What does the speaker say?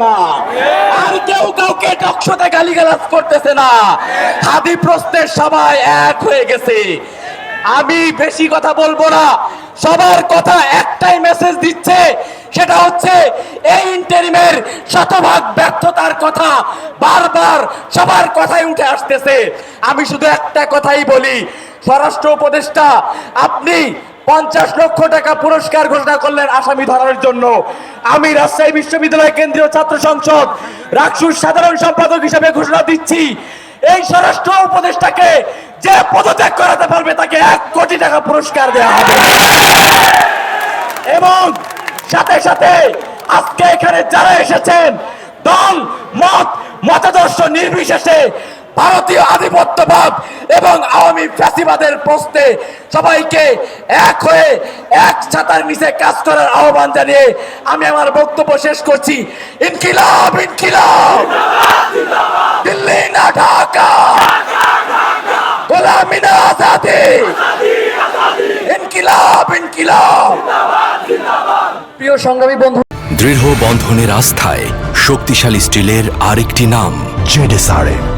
না, আর কেউ কাউকে টকশোতে গালিগালাজ করতেছে না। হাদি প্রশ্নের সবাই এক হয়ে গেছে। আমি বেশি কথা বলবো না, সবার কথা একটাই মেসেজ দিচ্ছে, সেটা হচ্ছে এই ইন্টারিমের শতভাগ ব্যর্থতার কথা বারবার সবার কথাই উঠে আসতেছে। আমি শুধু একটা কথাই বলি, স্বরাষ্ট্র উপদেষ্টা আপনি 50 লক্ষ টাকা পুরস্কার ঘোষণা করলেন আসামি ধরার জন্য। আমি রাজশাহী বিশ্ববিদ্যালয় কেন্দ্রীয় ছাত্র সংসদ রাকসুর সাধারণ সম্পাদক হিসেবে ঘোষণা দিচ্ছি, এই স্বরাষ্ট্র উপদেষ্টাকে যে পদত্যাগ করাতে পারবে তাকে 1 কোটি টাকা পুরস্কার দেওয়া হবে। এবং সাথে সাথে আজকে এখানে যারা এসেছেন, দল মত মতাদর্শ নির্বিশেষে ভারতীয় আধিপত্যবাদ এবং আওয়ামী ফ্যাসিবাদের প্রশ্নে সবাইকে এক হয়ে এক ছাতার নিচে কাজ করার আহ্বান জানিয়ে আমি আমার বক্তব্য শেষ করছি। ইনকিলাব ইনকিলাব, দিল্লি না ঢাকা, গোলামি না আজাদি, ইনকিলাব ইনকিলাব। প্রিয় সংগ্রামী বন্ধু, দৃঢ় বন্ধনের আস্থায় শক্তিশালী স্টিলের আরেকটি নাম JSRM।